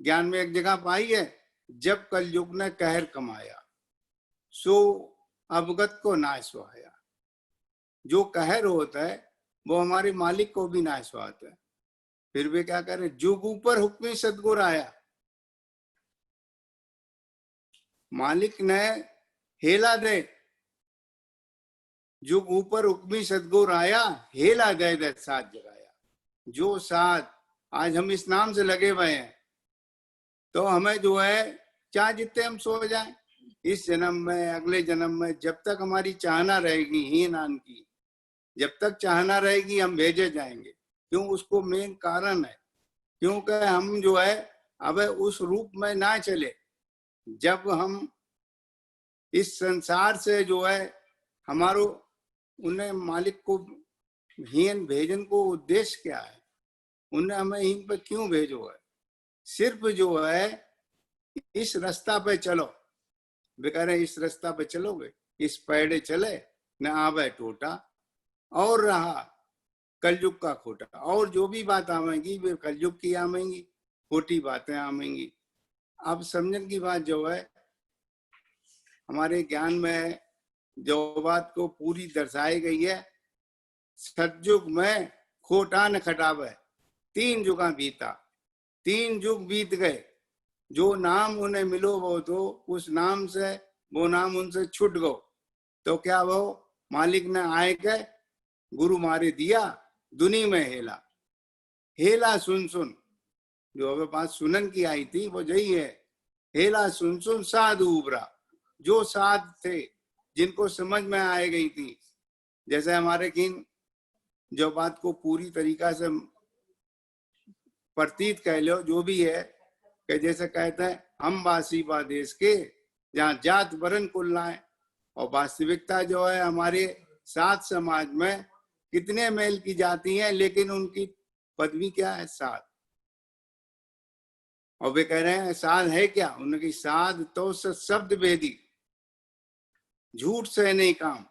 ज्ञान में एक जगह पाई है, जब कलयुग ने कहर कमाया सो अवगत को नाश सुहाया। जो कहर होता है वो हमारे मालिक को भी नाश सुहाता है। फिर वे क्या करे? जुग ऊपर हुक्मी सदगुर आया। मालिक ने हेला दे, जुग ऊपर हुक्मी सदगुर आया, हेला दे दे साथ जगाया। जो साथ आज हम इस नाम से लगे हुए हैं, तो हमें जो है चाहे जितने हम सो जाएं इस जन्म में, अगले जन्म में, जब तक हमारी चाहना रहेगी हीन की, जब तक चाहना रहेगी हम भेजे जाएंगे। क्यों? उसको मेन कारण है क्योंकि हम जो है अब उस रूप में ना चले। जब हम इस संसार से जो है हमारो उन्हें मालिक को हीन भेजन को उद्देश्य क्या है? उन्हें हमें हीन पर क्यों भेजो है? सिर्फ जो है इस रास्ता पे चलो वे कह रहे इस रास्ता पे चलोगे, इस पैड़े चले न आवे टोटा, और रहा कलयुग का खोटा। और जो भी बात आवेंगी वे कलयुग की आवेंगी, खोटी बातें आवेंगी। अब समझन की बात जो है, हमारे ज्ञान में जो बात को पूरी दर्शाई गई है, सतयुग में खोटा न खटावे, 3 युगा बीता, 3 युग बीत गए, जो नाम उन्हें मिलो वो तो उस नाम से वो नाम उनसे छूट गो, तो क्या वो मालिक ने आए के गुरु मारे दिया, दुनी में हेला। हेला सुन सुन, जो हमें बात सुनन की आई थी वो यही है, हेला सुन सुन साधु उबरा। जो साध थे, जिनको समझ में आ गई थी, जैसे हमारे किन जो बात को पूरी तरीका से प्रतीत कह लो, जो भी है कि जैसे कहते हैं हम वासी बा देश के जहाँ जात वरण कुल ना है, और वास्तविकता जो है हमारे सात समाज में कितने मेल की जाती हैं, लेकिन उनकी पदवी क्या है, साध। और वे कह रहे हैं साध है क्या, उनकी साध तो शब्द भेदी, झूठ से नहीं काम,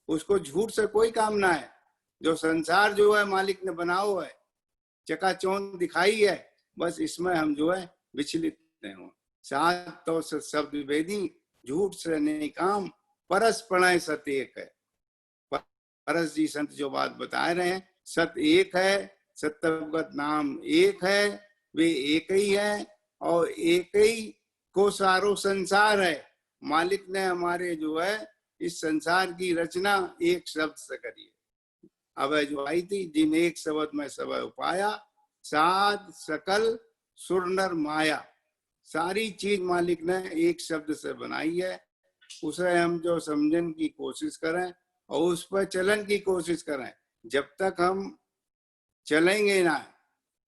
उसको झूठ से कोई काम ना है। जो संसार जो है मालिक ने बनाओ है, चकाचौंध दिखाई है, बस इसमें हम जो है विचलित नहीं हो। साध तो शब्द भेदी, झूठ से नहीं काम, परस प्रणय सत्य एक है। परस जी संत जो बात बता रहे हैं, सत्य एक है, सत्यवगत नाम एक है, वे एक ही है, और एक ही को सारो संसार है। मालिक ने हमारे जो है इस संसार की रचना एक शब्द से करी है। अब जो आई थी, जिन एक शब्द में सब उपाया, साध सकल सुर नर माया, सारी चीज मालिक ने एक शब्द से बनाई है। उसे हम जो समझने की कोशिश करें और उस पर चलन की कोशिश करें, जब तक हम चलेंगे ना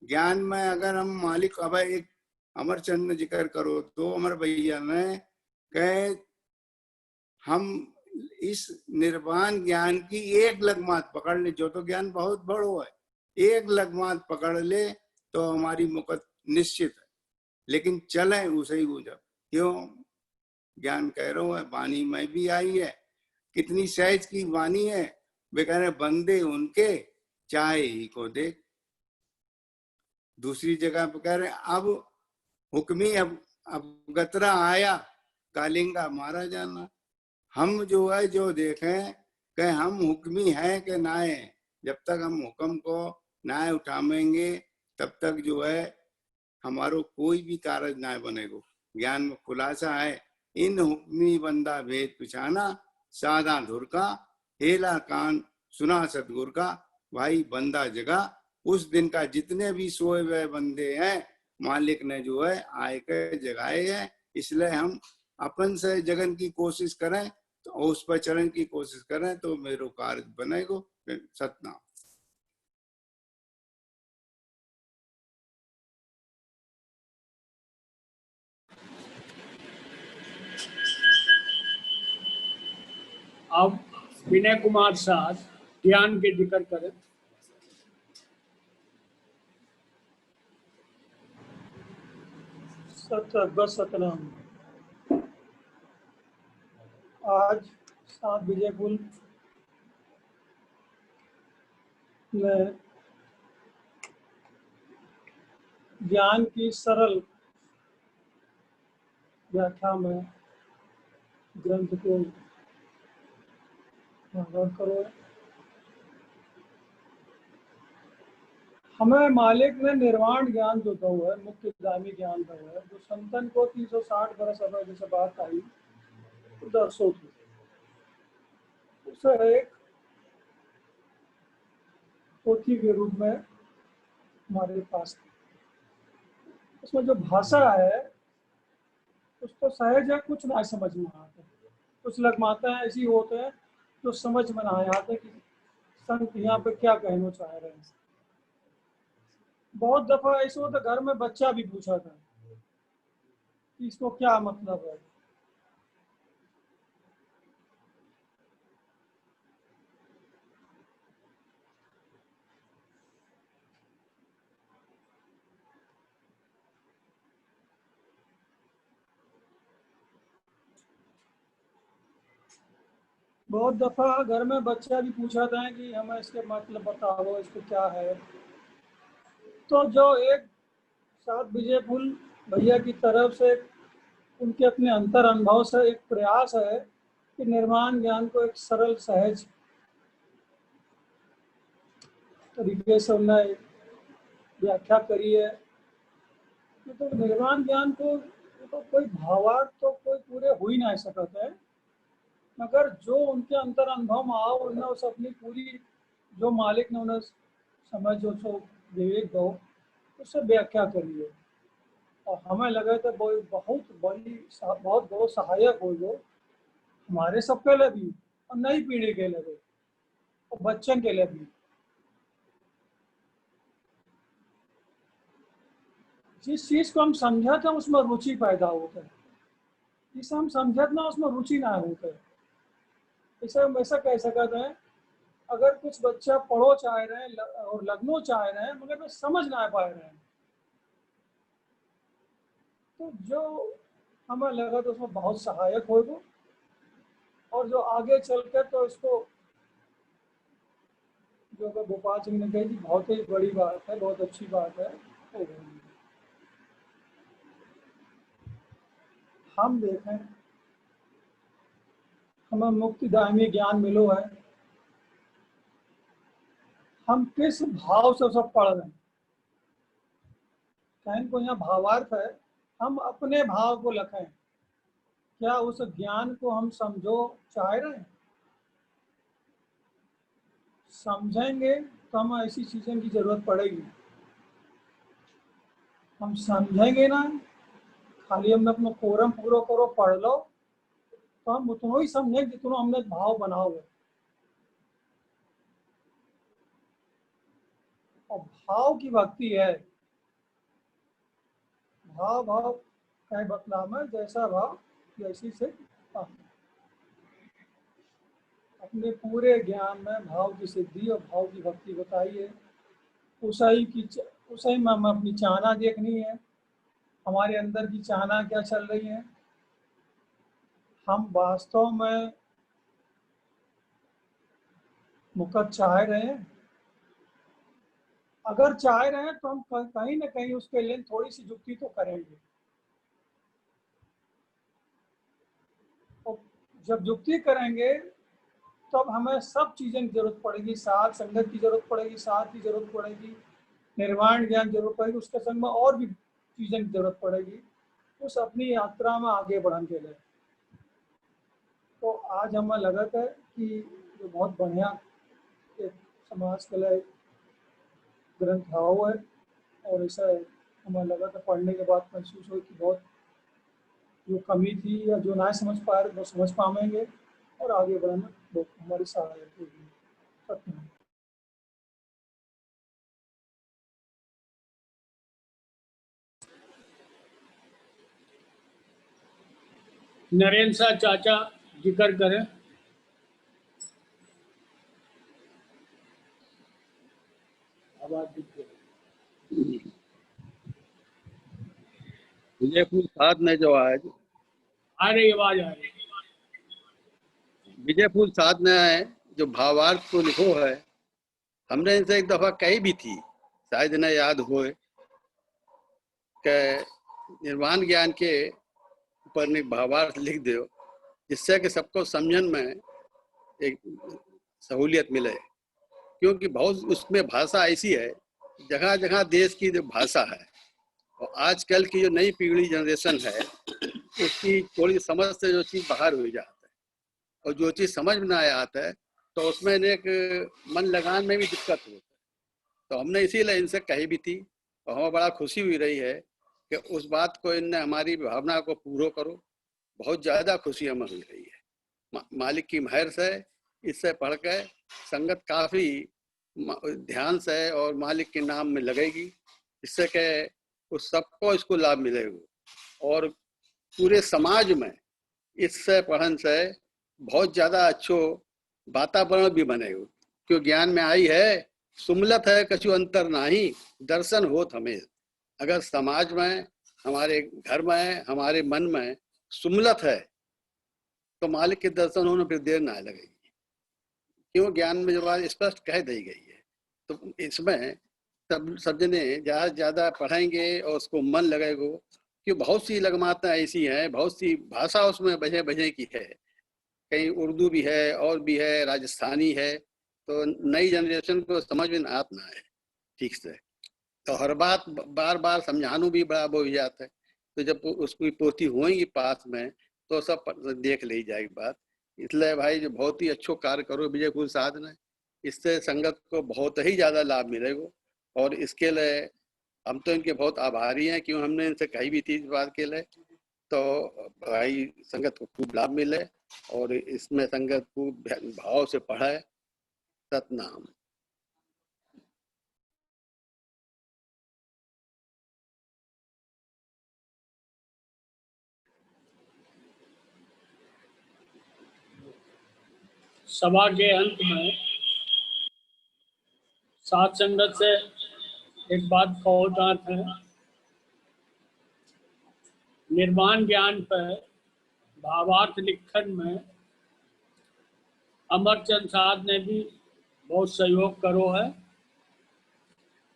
ज्ञान में, अगर हम मालिक, अब एक अमरचंद जिक्र करो तो अमर भैया ने कहे हम इस निर्वाण ज्ञान की एक लगमात पकड़ ले, जो तो ज्ञान बहुत बड़ो है, एक लगमात पकड़ ले तो हमारी मुकत निश्चित है, लेकिन चले उसे ही गुजर। क्यों ज्ञान कह रहा हूं, वाणी में भी आई है, कितनी सहज की वाणी है। वे कह रहे बंदे उनके चाहे ही को देख। दूसरी जगह पे कह रहे अब हुक्मी अब गतरा आया, कालिंगा मारा जाना। हम जो है जो देखें कि हम हुक्मी हैं कि ना है, जब तक हम हुक्म को ना उठाएंगे तब तक जो है हमारो कोई भी कार्य ना बनेगा। ज्ञान में खुलासा है, इन हुक्मी बंदा भेद पिछाना, साधा धुर का हेला कान सुना सतगुर का। भाई बंदा जगा, उस दिन का जितने भी सोए हुए बंदे हैं मालिक ने जो है आए के जगाए हैं। इसलिए हम अपन से जगन की कोशिश करें तो उस पर चलन की कोशिश करें तो मेरो कार्य बनेगा। सतनाम। अब विनय कुमार साध ज्ञान के जिक्र करें। सतनाम। आज 7 विजयपुर में ज्ञान की सरल व्याख्या में ग्रंथ को करो। हमें मालिक ने निर्वाण ज्ञान जो दो है, मुक्ति गामी ज्ञान दो है, जो संतन को 360 बरस अब जैसे बात आई दर्शो थी, उसे एक पोथी के रूप में हमारे पास थी। उसमें जो भाषा है उसको सहज है, कुछ ना समझ में आते, कुछ लगमाते हैं ऐसी होते हैं जो समझ में ना आते कि संत यहाँ पे क्या कहना चाह रहे हैं। बहुत दफा ऐसे होता, घर में बच्चा भी पूछा था कि इसको क्या मतलब है। बहुत दफा घर में बच्चा भी पूछाता है कि हमें इसके मतलब बताओ, इसको क्या है। तो जो एक साथ विजय फूल भैया की तरफ से उनके अपने अंतर अनुभव से एक प्रयास है कि निर्वाण ज्ञान को एक सरल सहज तरीके से उन्होंने व्याख्या करी है। तो निर्वाण ज्ञान को तो कोई भावार्थ तो कोई पूरे हो ही नहीं सकता है, मगर जो उनके अंतर अनुभव में आओ उन्हें उस अपनी पूरी जो मालिक ने उन्हें समझ जो विवेक दो उससे व्याख्या करी है। और हमें लगे तो बहुत बड़ो सहायक हो जो हमारे सबके लिए भी और नई पीढ़ी के लिए भी और बच्चों के लिए भी। जिस चीज को हम समझते हैं उसमें रुचि पैदा होता है, जिसे हम समझते ना उसमें रुचि ना होता है। इसे हम ऐसा कह सकते हैं, अगर कुछ बच्चा पढ़ो चाह रहे हैं और लगनो चाह रहे हैं मगर वे समझ ना पा रहे हैं, तो जो हमें लगा तो उसमें बहुत सहायक होगा और जो आगे चलकर तो इसको जो गोपाल सिंह ने कही बहुत ही बड़ी बात है, बहुत अच्छी बात है। हम देखें हमें मुक्ति दायमी ज्ञान मिलो है, हम किस भाव से सब पढ़ रहे हैं। कहीं को यहाँ भावार्थ है, हम अपने भाव को लिखें, क्या उस ज्ञान को हम समझो चाह रहे हैं। समझेंगे तो हमें ऐसी चीज़ों की जरूरत पड़ेगी, हम समझेंगे ना खाली हमने अपना कोरम पूरा करो पढ़ लो तो हम उतना ही समझेंगे जितना हमने भाव बनाओ है। और भाव की भक्ति है, भाव भाव कह बतला में जैसा भाव जैसी से अपने पूरे ज्ञान में भाव की सिद्धि और भाव की भक्ति बताई है। उसी में हमें अपनी चाहना देखनी है, हमारे अंदर की चाहना क्या चल रही है, हम वास्तव में मुक्त चाह रहे हैं। अगर चाह रहे हैं तो हम कहीं ना कहीं उसके लिए थोड़ी सी जुक्ति तो करेंगे, और जब जुक्ति करेंगे तब हमें सब चीज़ें की जरूरत पड़ेगी, साथ संगत की जरूरत पड़ेगी, साथ की जरूरत पड़ेगी, निर्वाण ज्ञान जरूरत पड़ेगी, उसके संग में और भी चीज़ें की जरूरत पड़ेगी उस अपनी यात्रा में आगे बढ़ने के लिए। तो आज हमें लगा था कि जो बहुत बढ़िया एक समाज के लिए ग्रंथ भाव है, और ऐसा हमें लगा था पढ़ने के बाद महसूस हो कि बहुत जो कमी थी या जो ना समझ पा रहे वो समझ पाएंगे और आगे बढ़ना बहुत हमारी सहायक होगी। सत्य नरेंद्र शाह चाचा जिक्र करें। विजय फूल साथ में जो आज आ रही आवाज आ रही। विजय फूल साथ में है जो भावार्थ को लिखो है, हमने इनसे एक दफा कही भी थी, शायद इन्हें याद हो कि निर्वाण ज्ञान के ऊपर एक भावार्थ लिख दो जिससे कि सबको समझन में एक सहूलियत मिले, क्योंकि बहुत उसमें भाषा ऐसी है, जगह जगह देश की जो भाषा है और आजकल की जो नई पीढ़ी जनरेशन है उसकी थोड़ी समझ से जो चीज़ बाहर हो जाता है, और जो चीज़ समझ में ना आता है तो उसमें एक मन लगान में भी दिक्कत होती है। तो हमने इसीलिए इनसे कही भी थी और हमें बड़ा खुशी हुई रही है कि उस बात को इनने हमारी भावना को पूरा करो, बहुत ज़्यादा खुशी हमें हुई रही है। मालिक की मेहर से इससे पढ़ के संगत काफ़ी ध्यान से और मालिक के नाम में लगेगी, इससे कि उस सबको इसको लाभ मिलेगा और पूरे समाज में इससे पढ़न से बहुत ज़्यादा अच्छो वातावरण भी बनेगा। क्यों ज्ञान में आई है सुमलत है कछु अंतर नहीं, दर्शन होत हमें। अगर समाज में, हमारे घर में, हमारे मन में सुमलत है तो मालिक के दर्शन होने फिर देर ना लगेगी। क्यों ज्ञान में जो बात स्पष्ट कह दी गई है। तो इसमें सब जने ज्यादा से ज्यादा पढ़ेंगे और उसको मन लगेगा, कि बहुत सी लगमाता ऐसी हैं, बहुत सी भाषा उसमें बजे बजे की है, कहीं उर्दू भी है और भी है, राजस्थानी है, तो नई जनरेशन को समझ में ना है ठीक से, तो हर बात बार बार समझाना भी बड़ा वो हो जाता है। तो जब उसकी पोथी होगी पास में तो सब देख ली जाएगी बात। इसलिए भाई जो बहुत ही अच्छो कार्य करो विजय कुल साधन है, इससे संगत को बहुत ही ज्यादा लाभ मिलेगा। और इसके लिए हम तो इनके बहुत आभारी हैं, क्यों हमने इनसे कही भी थी इस बात के लिए। तो भाई संगत को खूब लाभ मिले और इसमें संगत खूब भाव से पढ़े। सतनाम। सभा के अंत में साथ संगत से एक बात कहना है। निर्वाण ज्ञान पर भावार्थ लिखन में अमरचंद साहब ने भी बहुत सहयोग करो है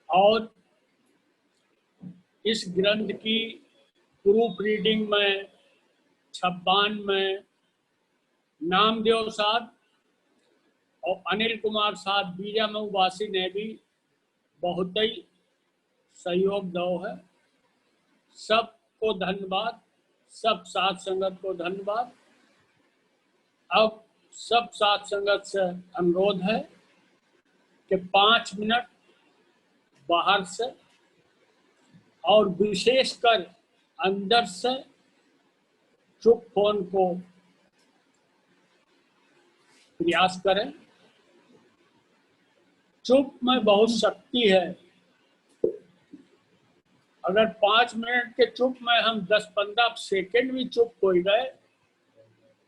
और इस ग्रंथ की प्रूफ रीडिंग में छब्बान में नामदेव साहब और अनिल कुमार साहब बीजा मऊवासी ने भी बहुत ही सहयोग दो है। सबको धन्यवाद, सब साथ संगत को धन्यवाद। अब सब साथ संगत से अनुरोध है कि 5 मिनट बाहर से और विशेषकर अंदर से चुप फोन को प्रयास करें। चुप में बहुत शक्ति है। अगर 5 मिनट के चुप में हम 10-15 सेकंड भी चुप हो गए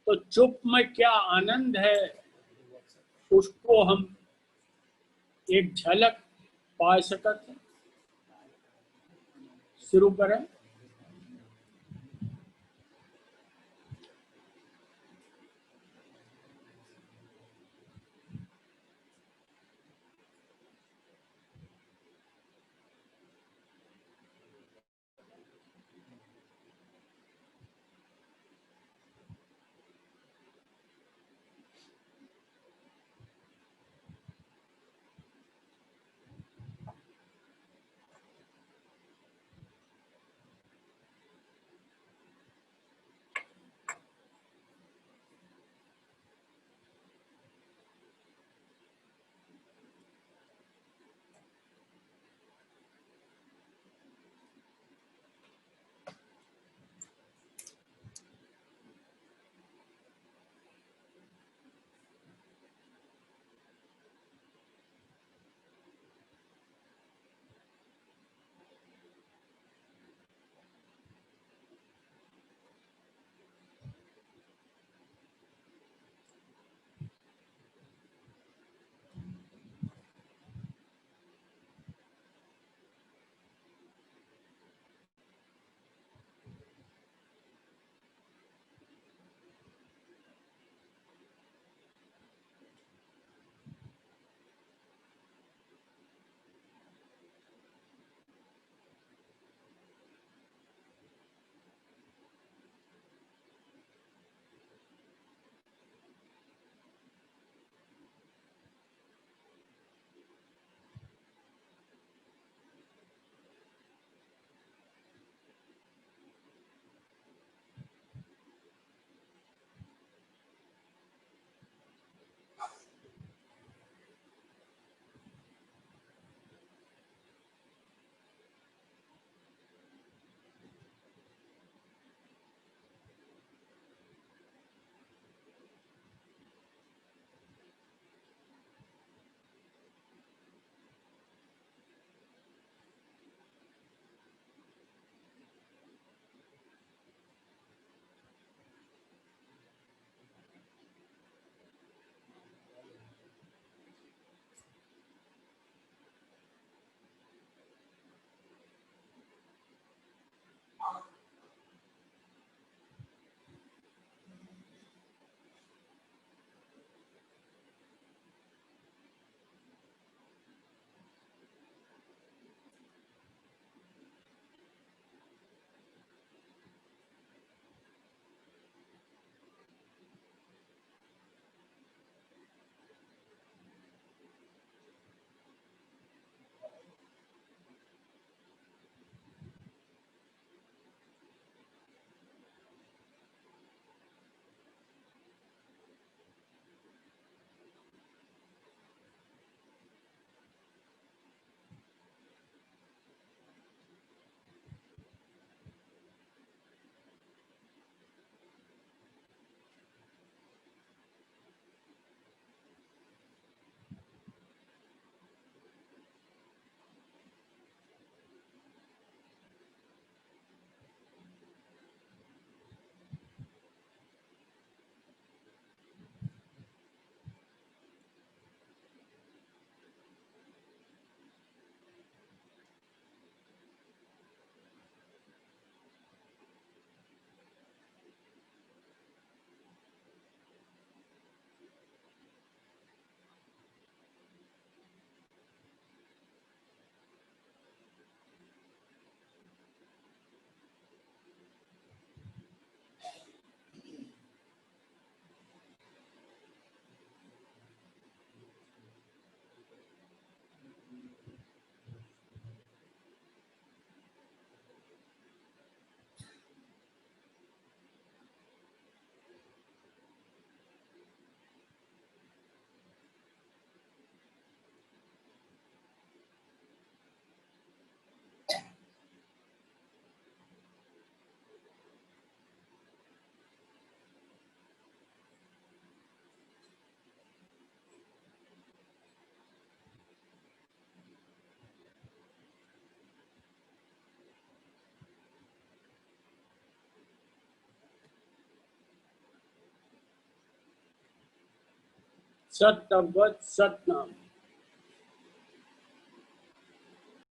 तो चुप में क्या आनंद है उसको हम एक झलक पा सकते हैं। शुरू करें। सत तद्वत सत नाम।